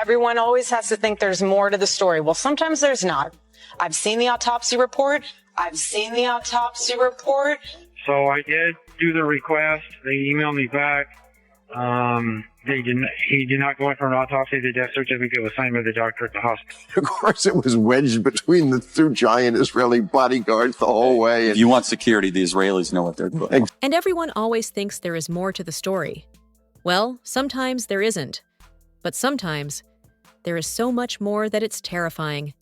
Everyone always has to think there's more to the story. Well, sometimes there's not. I've seen the autopsy report. So I did do the request. They emailed me back. He did not go in for an autopsy. The death certificate was signed by the doctor at the hospital. Of course, it was wedged between the two giant Israeli bodyguards the whole way. If you want security, the Israelis know what they're doing. And everyone always thinks there is more to the story. Well, sometimes there isn't. But sometimes there is so much more that it's terrifying.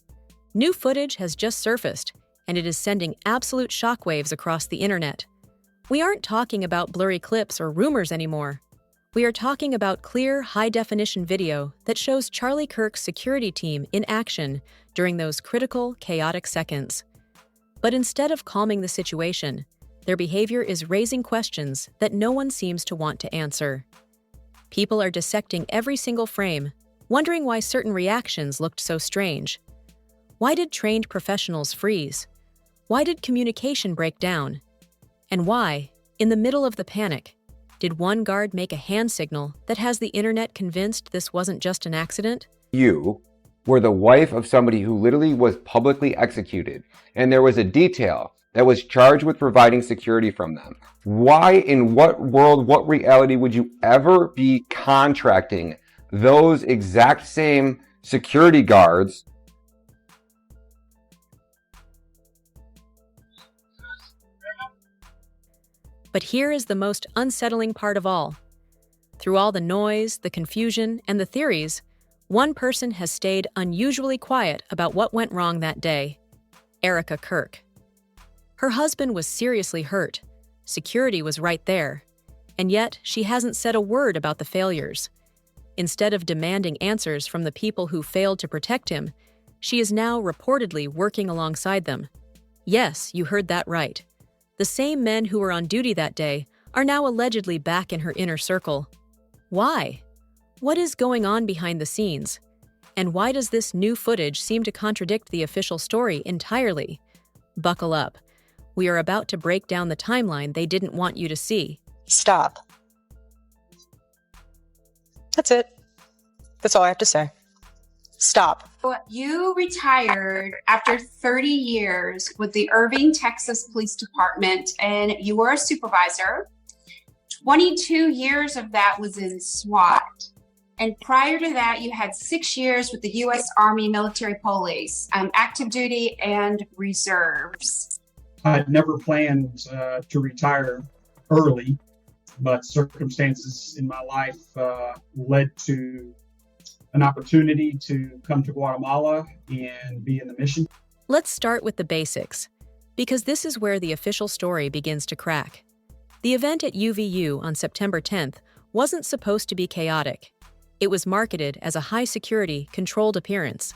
New footage has just surfaced, and it is sending absolute shockwaves across the internet. We aren't talking about blurry clips or rumors anymore. We are talking about clear, high-definition video that shows Charlie Kirk's security team in action during those critical, chaotic seconds. But instead of calming the situation, their behavior is raising questions that no one seems to want to answer. People are dissecting every single frame, wondering why certain reactions looked so strange. Why did trained professionals freeze? Why did communication break down? And why, in the middle of the panic, did one guard make a hand signal that has the internet convinced this wasn't just an accident? You were the wife of somebody who literally was publicly executed, and there was a detail that was charged with providing security from them. Why, in what world, what reality would you ever be contracting those exact same security guards? But here is the most unsettling part of all. Through all the noise, the confusion, and the theories, one person has stayed unusually quiet about what went wrong that day: Erika Kirk. Her husband was seriously hurt. Security was right there. And yet, she hasn't said a word about the failures. Instead of demanding answers from the people who failed to protect him, she is now reportedly working alongside them. Yes, you heard that right. The same men who were on duty that day are now allegedly back in her inner circle. Why? What is going on behind the scenes? And why does this new footage seem to contradict the official story entirely? Buckle up. We are about to break down the timeline they didn't want you to see. Stop. That's it. That's all I have to say. Stop. You retired after 30 years with the Irving, Texas Police Department, and you were a supervisor. 22 years of that was in SWAT. And prior to that, you had 6 years with the U.S. Army Military Police, active duty and reserves. I had never planned to retire early, but circumstances in my life led to an opportunity to come to Guatemala and be in the mission. Let's start with the basics, because this is where the official story begins to crack. The event at UVU on September 10th wasn't supposed to be chaotic. It was marketed as a high-security, controlled appearance.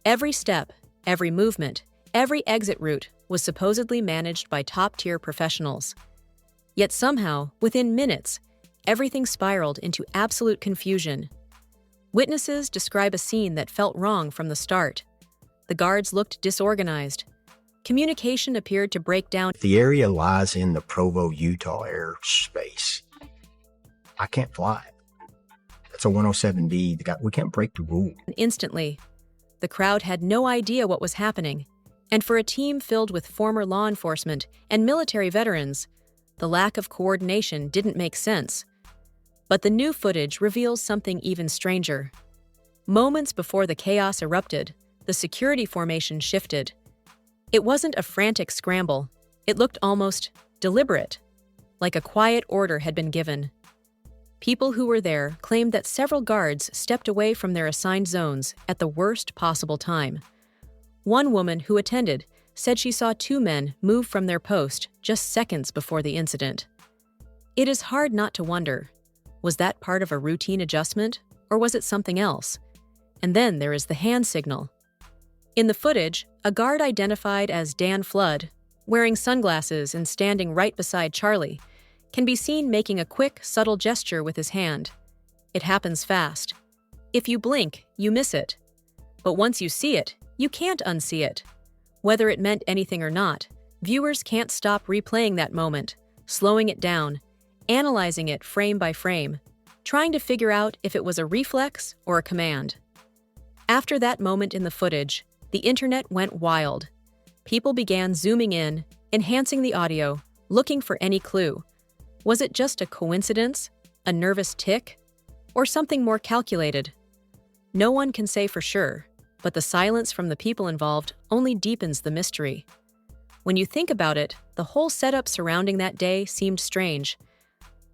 Every step, every movement, every exit route was supposedly managed by top-tier professionals. Yet somehow, within minutes, everything spiraled into absolute confusion. Witnesses describe a scene that felt wrong from the start. The guards looked disorganized. Communication appeared to break down. The area lies in the Provo, Utah airspace. I can't fly it. It's a 107D. We can't break the rule. Instantly, the crowd had no idea what was happening. And for a team filled with former law enforcement and military veterans, the lack of coordination didn't make sense. But the new footage reveals something even stranger. Moments before the chaos erupted, the security formation shifted. It wasn't a frantic scramble. It looked almost deliberate, like a quiet order had been given. People who were there claimed that several guards stepped away from their assigned zones at the worst possible time. One woman who attended said she saw 2 men move from their post just seconds before the incident. It is hard not to wonder, was that part of a routine adjustment, or was it something else? And then there is the hand signal. In the footage, a guard identified as Dan Flood, wearing sunglasses and standing right beside Charlie, can be seen making a quick, subtle gesture with his hand. It happens fast. If you blink, you miss it. But once you see it, you can't unsee it. Whether it meant anything or not, viewers can't stop replaying that moment, slowing it down, analyzing it frame by frame, trying to figure out if it was a reflex or a command. After that moment in the footage, the internet went wild. People began zooming in, enhancing the audio, looking for any clue. Was it just a coincidence, a nervous tic, or something more calculated? No one can say for sure, but the silence from the people involved only deepens the mystery. When you think about it, the whole setup surrounding that day seemed strange.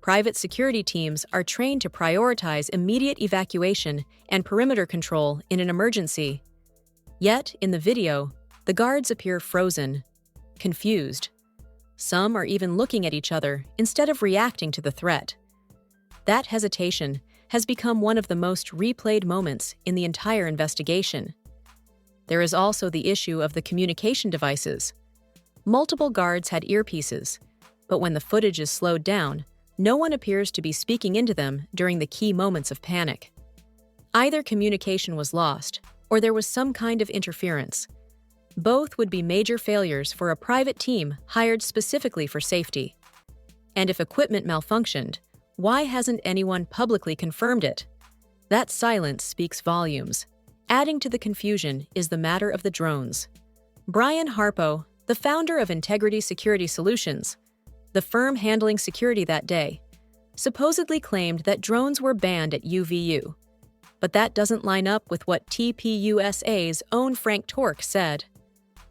Private security teams are trained to prioritize immediate evacuation and perimeter control in an emergency. Yet, in the video, the guards appear frozen, confused. Some are even looking at each other instead of reacting to the threat. That hesitation has become one of the most replayed moments in the entire investigation. There is also the issue of the communication devices. Multiple guards had earpieces, but when the footage is slowed down, no one appears to be speaking into them during the key moments of panic. Either communication was lost, or there was some kind of interference. Both would be major failures for a private team hired specifically for safety. And if equipment malfunctioned, why hasn't anyone publicly confirmed it? That silence speaks volumes. Adding to the confusion is the matter of the drones. Brian Harpo, the founder of Integrity Security Solutions, the firm handling security that day, supposedly claimed that drones were banned at UVU. But that doesn't line up with what TPUSA's own Frank Tork said.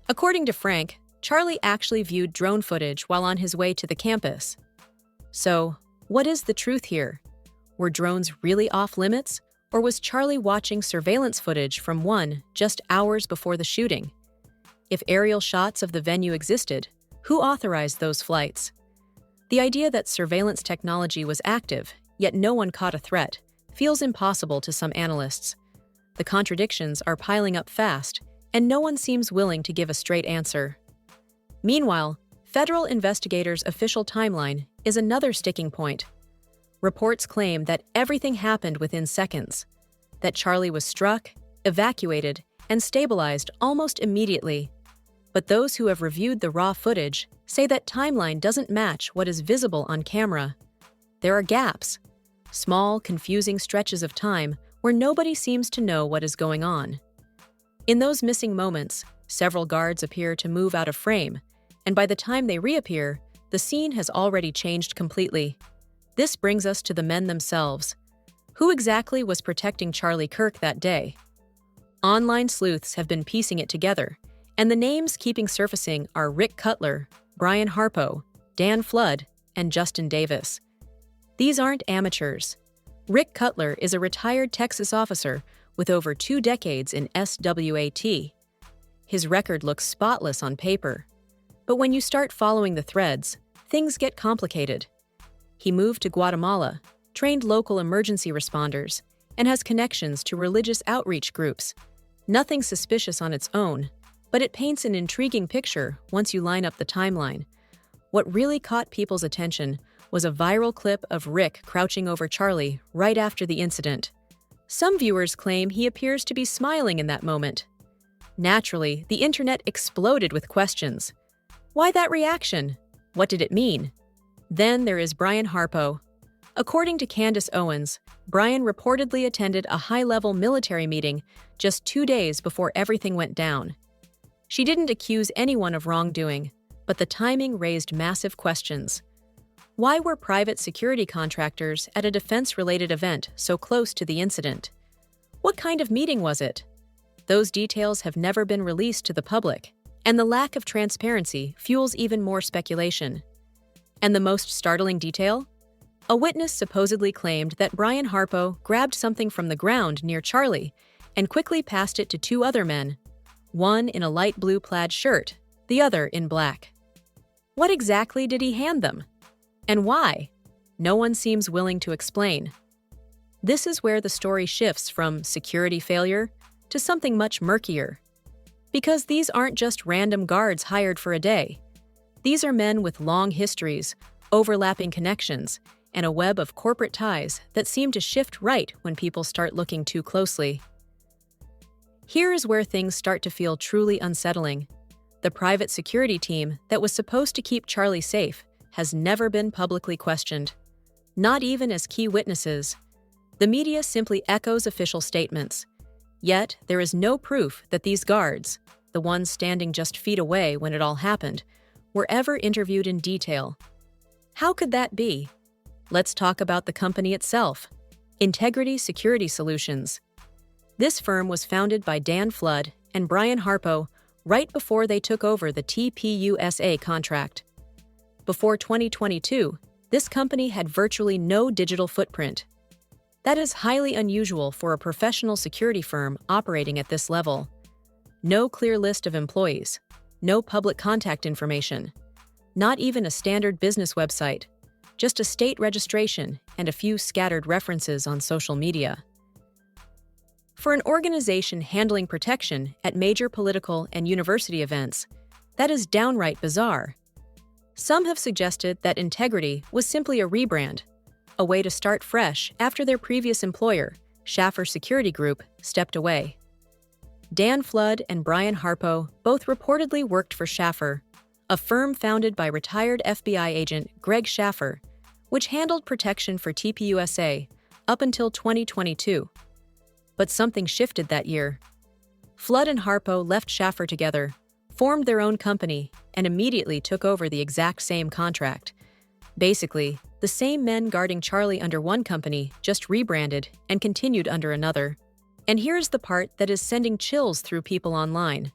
According to Frank, Charlie actually viewed drone footage while on his way to the campus. So, what is the truth here? Were drones really off limits, or was Charlie watching surveillance footage from one just hours before the shooting? If aerial shots of the venue existed, who authorized those flights? The idea that surveillance technology was active, yet no one caught a threat, feels impossible to some analysts. The contradictions are piling up fast, and no one seems willing to give a straight answer. Meanwhile, federal investigators' official timeline is another sticking point. Reports claim that everything happened within seconds, that Charlie was struck, evacuated, and stabilized almost immediately. But those who have reviewed the raw footage say that timeline doesn't match what is visible on camera. There are gaps, small, confusing stretches of time where nobody seems to know what is going on. In those missing moments, several guards appear to move out of frame, and by the time they reappear, the scene has already changed completely. This brings us to the men themselves. Who exactly was protecting Charlie Kirk that day? Online sleuths have been piecing it together, and the names keeping surfacing are Rick Cutler, Brian Harpo, Dan Flood, and Justin Davis. These aren't amateurs. Rick Cutler is a retired Texas officer with over 2 decades in SWAT. His record looks spotless on paper. But when you start following the threads, things get complicated. He moved to Guatemala, trained local emergency responders, and has connections to religious outreach groups. Nothing suspicious on its own, but it paints an intriguing picture once you line up the timeline. What really caught people's attention was a viral clip of Rick crouching over Charlie right after the incident. Some viewers claim he appears to be smiling in that moment. Naturally, the internet exploded with questions. Why that reaction? What did it mean? Then there is Brian Harpo. According to Candace Owens, Brian reportedly attended a high-level military meeting just 2 days before everything went down. She didn't accuse anyone of wrongdoing, but the timing raised massive questions. Why were private security contractors at a defense-related event so close to the incident? What kind of meeting was it? Those details have never been released to the public, and the lack of transparency fuels even more speculation. And the most startling detail? A witness supposedly claimed that Brian Harpo grabbed something from the ground near Charlie and quickly passed it to 2 other men, one in a light blue plaid shirt, the other in black. What exactly did he hand them? And why? No one seems willing to explain. This is where the story shifts from security failure to something much murkier. Because these aren't just random guards hired for a day. These are men with long histories, overlapping connections, and a web of corporate ties that seem to shift right when people start looking too closely. Here is where things start to feel truly unsettling. The private security team that was supposed to keep Charlie safe has never been publicly questioned, not even as key witnesses. The media simply echoes official statements. Yet, there is no proof that these guards, the ones standing just feet away when it all happened, were ever interviewed in detail. How could that be? Let's talk about the company itself, Integrity Security Solutions. This firm was founded by Dan Flood and Brian Harpo right before they took over the TPUSA contract. Before 2022, this company had virtually no digital footprint. That is highly unusual for a professional security firm operating at this level. No clear list of employees, no public contact information, not even a standard business website, just a state registration and a few scattered references on social media. For an organization handling protection at major political and university events, that is downright bizarre. Some have suggested that Integrity was simply a rebrand, a way to start fresh after their previous employer, Schaffer Security Group, stepped away. Dan Flood and Brian Harpo both reportedly worked for Schaffer, a firm founded by retired FBI agent Greg Schaffer, which handled protection for TPUSA up until 2022. But something shifted that year. Flood and Harpo left Schaffer together, formed their own company, and immediately took over the exact same contract. Basically, the same men guarding Charlie under one company just rebranded and continued under another. And here's the part that is sending chills through people online.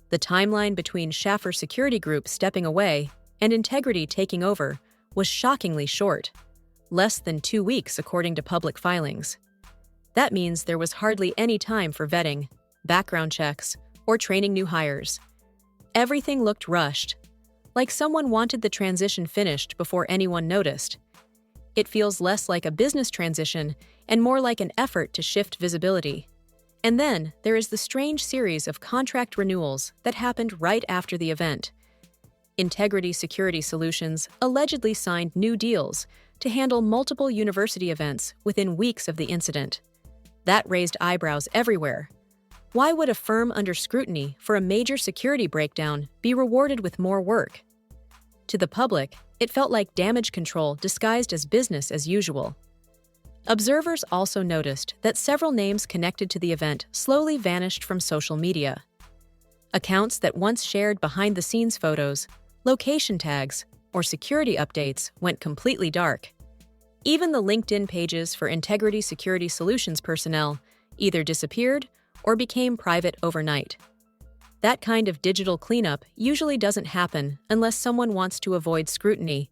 The timeline between Schaffer Security Group stepping away and Integrity taking over was shockingly short, less than 2 weeks according to public filings. That means there was hardly any time for vetting, background checks, or training new hires. Everything looked rushed, like someone wanted the transition finished before anyone noticed. It feels less like a business transition and more like an effort to shift visibility. And then there is the strange series of contract renewals that happened right after the event. Integrity Security Solutions allegedly signed new deals to handle multiple university events within weeks of the incident. That raised eyebrows everywhere. Why would a firm under scrutiny for a major security breakdown be rewarded with more work? To the public, it felt like damage control disguised as business as usual. Observers also noticed that several names connected to the event slowly vanished from social media. Accounts that once shared behind-the-scenes photos, location tags, or security updates went completely dark. Even the LinkedIn pages for Integrity Security Solutions personnel either disappeared or became private overnight. That kind of digital cleanup usually doesn't happen unless someone wants to avoid scrutiny,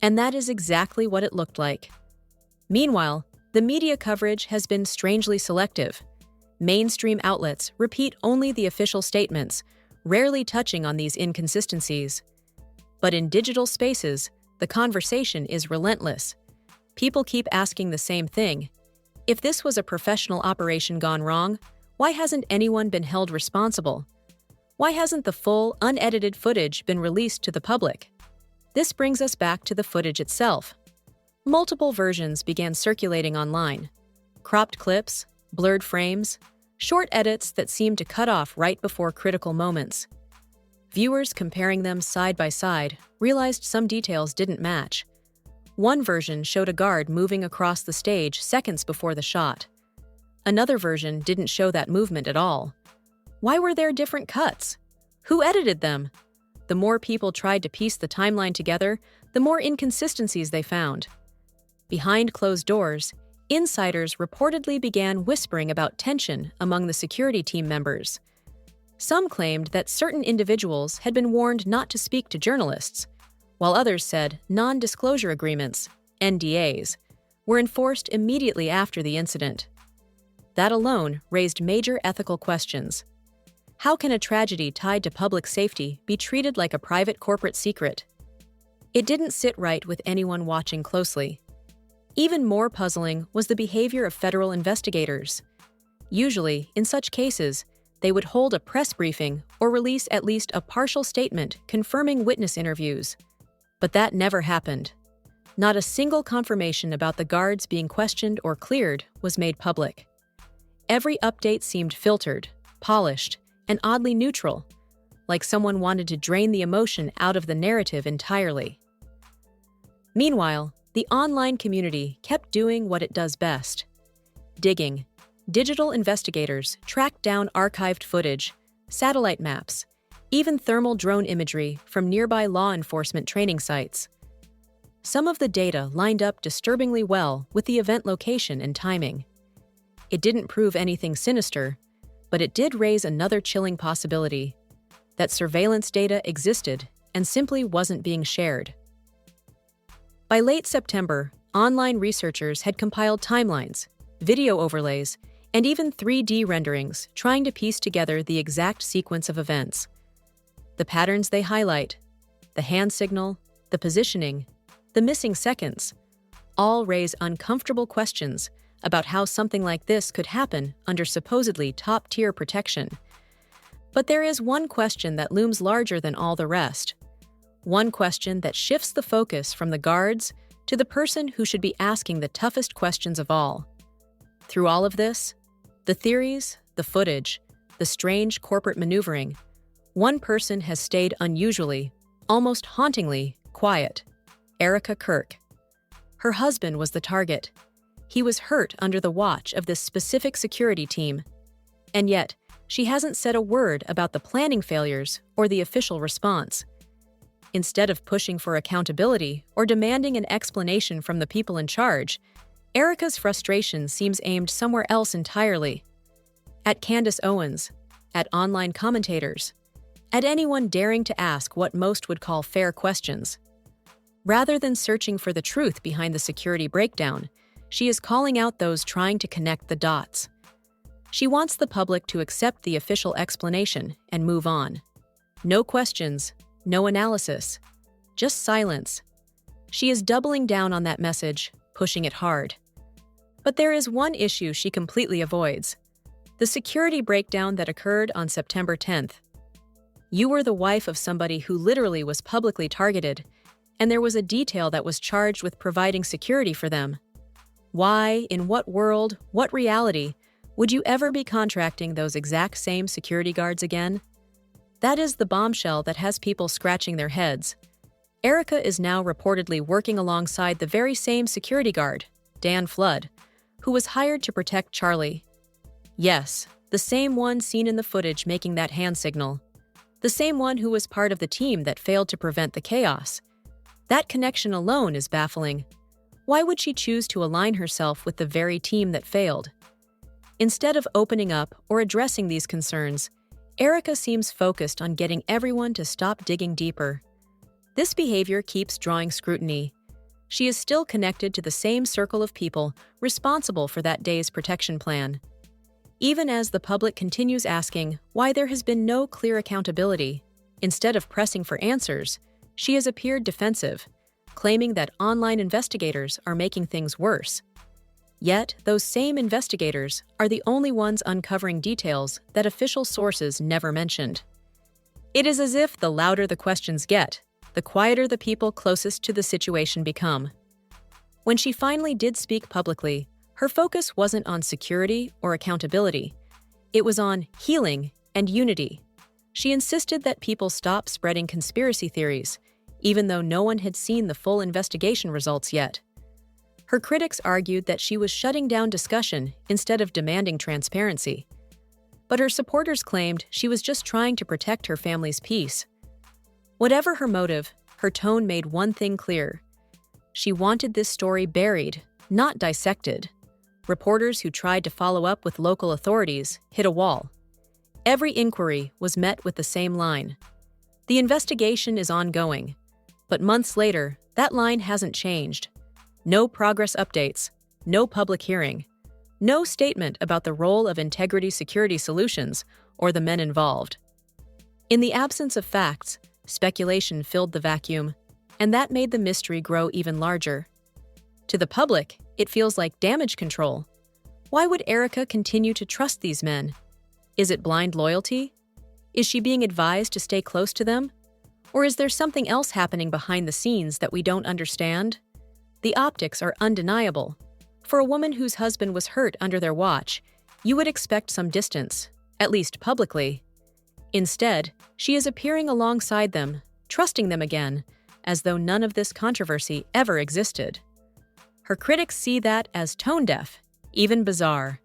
and that is exactly what it looked like. Meanwhile, the media coverage has been strangely selective. Mainstream outlets repeat only the official statements, rarely touching on these inconsistencies. But in digital spaces, the conversation is relentless. People keep asking the same thing. If this was a professional operation gone wrong, why hasn't anyone been held responsible? Why hasn't the full, unedited footage been released to the public? This brings us back to the footage itself. Multiple versions began circulating online. Cropped clips, blurred frames, short edits that seemed to cut off right before critical moments. Viewers comparing them side by side realized some details didn't match. One version showed a guard moving across the stage seconds before the shot. Another version didn't show that movement at all. Why were there different cuts? Who edited them? The more people tried to piece the timeline together, the more inconsistencies they found. Behind closed doors, insiders reportedly began whispering about tension among the security team members. Some claimed that certain individuals had been warned not to speak to journalists, while others said non-disclosure agreements, NDAs, were enforced immediately after the incident. That alone raised major ethical questions. How can a tragedy tied to public safety be treated like a private corporate secret? It didn't sit right with anyone watching closely. Even more puzzling was the behavior of federal investigators. Usually, in such cases, they would hold a press briefing or release at least a partial statement confirming witness interviews. But that never happened. Not a single confirmation about the guards being questioned or cleared was made public. Every update seemed filtered, polished, and oddly neutral, like someone wanted to drain the emotion out of the narrative entirely. Meanwhile, the online community kept doing what it does best: digging digital investigators tracked down archived footage, satellite maps, even thermal drone imagery from nearby law enforcement training sites. Some of the data lined up disturbingly well with the event location and timing. It didn't prove anything sinister, but it did raise another chilling possibility: that surveillance data existed and simply wasn't being shared. By late September, online researchers had compiled timelines, video overlays, and even 3D renderings trying to piece together the exact sequence of events. The patterns they highlight, the hand signal, the positioning, the missing seconds, all raise uncomfortable questions about how something like this could happen under supposedly top-tier protection. But there is one question that looms larger than all the rest. One question that shifts the focus from the guards to the person who should be asking the toughest questions of all. Through all of this, the theories, the footage, the strange corporate maneuvering, one person has stayed unusually, almost hauntingly, quiet: Erika Kirk. Her husband was the target. He was hurt under the watch of this specific security team. And yet, she hasn't said a word about the planning failures or the official response. Instead of pushing for accountability or demanding an explanation from the people in charge, Erika's frustration seems aimed somewhere else entirely. At Candace Owens, at online commentators, at anyone daring to ask what most would call fair questions. Rather than searching for the truth behind the security breakdown, she is calling out those trying to connect the dots. She wants the public to accept the official explanation and move on. No questions, no analysis, just silence. She is doubling down on that message, pushing it hard. But there is one issue she completely avoids: the security breakdown that occurred on September 10th. You were the wife of somebody who literally was publicly targeted, and there was a detail that was charged with providing security for them. Why, in what world, what reality, would you ever be contracting those exact same security guards again? That is the bombshell that has people scratching their heads. Erika is now reportedly working alongside the very same security guard, Dan Flood, who was hired to protect Charlie. Yes, the same one seen in the footage making that hand signal. The same one who was part of the team that failed to prevent the chaos. That connection alone is baffling. Why would she choose to align herself with the very team that failed? Instead of opening up or addressing these concerns, Erika seems focused on getting everyone to stop digging deeper. This behavior keeps drawing scrutiny. She is still connected to the same circle of people responsible for that day's protection plan. Even as the public continues asking why there has been no clear accountability, instead of pressing for answers, she has appeared defensive, claiming that online investigators are making things worse. Yet, those same investigators are the only ones uncovering details that official sources never mentioned. It is as if the louder the questions get, the quieter the people closest to the situation become. When she finally did speak publicly, her focus wasn't on security or accountability. It was on healing and unity. She insisted that people stop spreading conspiracy theories, even though no one had seen the full investigation results yet. Her critics argued that she was shutting down discussion instead of demanding transparency. But her supporters claimed she was just trying to protect her family's peace. Whatever her motive, her tone made one thing clear. She wanted this story buried, not dissected. Reporters who tried to follow up with local authorities hit a wall. Every inquiry was met with the same line: the investigation is ongoing. But months later, that line hasn't changed. No progress updates, no public hearing, no statement about the role of Integrity Security Solutions or the men involved. In the absence of facts, speculation filled the vacuum, and that made the mystery grow even larger. To the public, it feels like damage control. Why would Erika continue to trust these men? Is it blind loyalty? Is she being advised to stay close to them? Or is there something else happening behind the scenes that we don't understand? The optics are undeniable. For a woman whose husband was hurt under their watch, you would expect some distance, at least publicly. Instead, she is appearing alongside them, trusting them again, as though none of this controversy ever existed. Her critics see that as tone-deaf, even bizarre.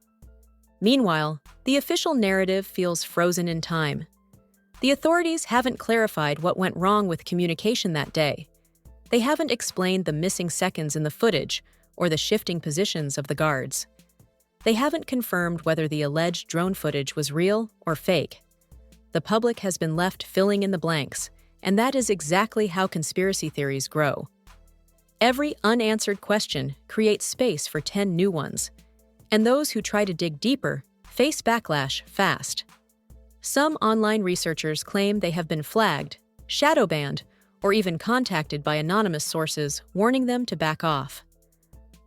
Meanwhile, the official narrative feels frozen in time. The authorities haven't clarified what went wrong with communication that day. They haven't explained the missing seconds in the footage or the shifting positions of the guards. They haven't confirmed whether the alleged drone footage was real or fake. The public has been left filling in the blanks, and that is exactly how conspiracy theories grow. Every unanswered question creates space for 10 new ones, and those who try to dig deeper face backlash fast. Some online researchers claim they have been flagged, shadow banned, or even contacted by anonymous sources warning them to back off.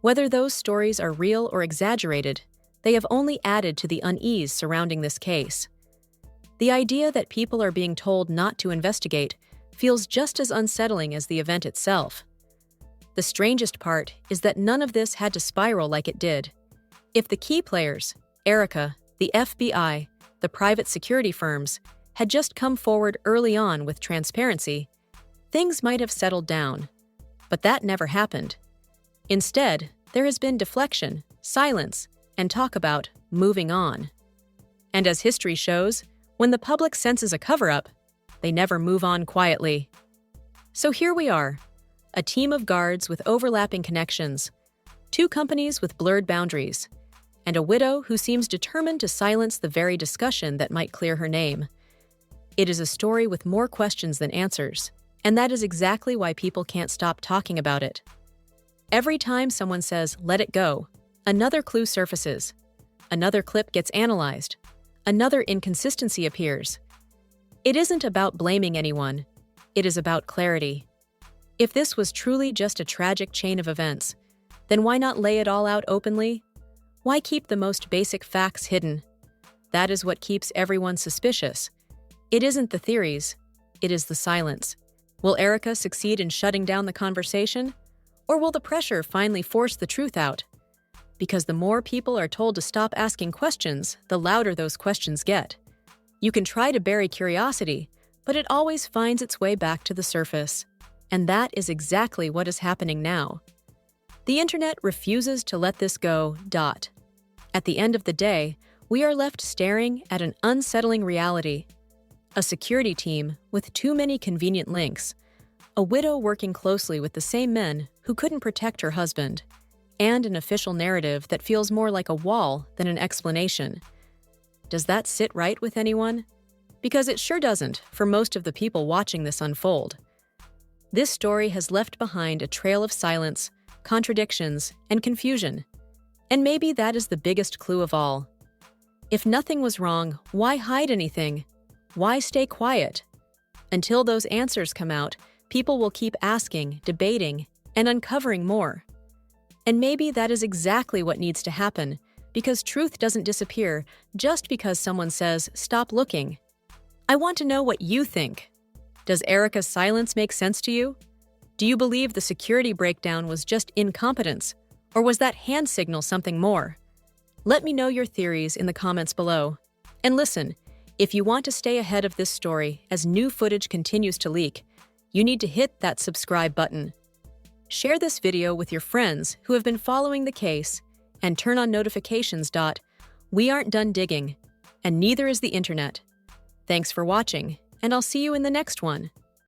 Whether those stories are real or exaggerated, they have only added to the unease surrounding this case. The idea that people are being told not to investigate feels just as unsettling as the event itself. The strangest part is that none of this had to spiral like it did. If the key players, Erika, the FBI, the private security firms, had just come forward early on with transparency, things might have settled down. But that never happened. Instead, there has been deflection, silence, and talk about moving on. And as history shows, when the public senses a cover-up, they never move on quietly. So here we are, a team of guards with overlapping connections, 2 companies with blurred boundaries, and a widow who seems determined to silence the very discussion that might clear her name. It is a story with more questions than answers, and that is exactly why people can't stop talking about it. Every time someone says, "let it go," another clue surfaces. Another clip gets analyzed. Another inconsistency appears. It isn't about blaming anyone. It is about clarity. If this was truly just a tragic chain of events, then why not lay it all out openly? Why keep the most basic facts hidden? That is what keeps everyone suspicious. It isn't the theories, it is the silence. Will Erika succeed in shutting down the conversation? Or will the pressure finally force the truth out? Because the more people are told to stop asking questions, the louder those questions get. You can try to bury curiosity, but it always finds its way back to the surface. And that is exactly what is happening now. The internet refuses to let this go. At the end of the day, we are left staring at an unsettling reality. A security team with too many convenient links, a widow working closely with the same men who couldn't protect her husband, and an official narrative that feels more like a wall than an explanation. Does that sit right with anyone? Because it sure doesn't for most of the people watching this unfold. This story has left behind a trail of silence, contradictions, and confusion. And maybe that is the biggest clue of all. If nothing was wrong, why hide anything? Why stay quiet? Until those answers come out, people will keep asking, debating, and uncovering more. And maybe that is exactly what needs to happen, because truth doesn't disappear just because someone says, "stop looking." I want to know what you think. Does Erika's silence make sense to you? Do you believe the security breakdown was just incompetence, or was that hand signal something more? Let me know your theories in the comments below. And listen, if you want to stay ahead of this story as new footage continues to leak, you need to hit that subscribe button. Share this video with your friends who have been following the case, and turn on notifications. We aren't done digging, and neither is the internet. Thanks for watching, and I'll see you in the next one.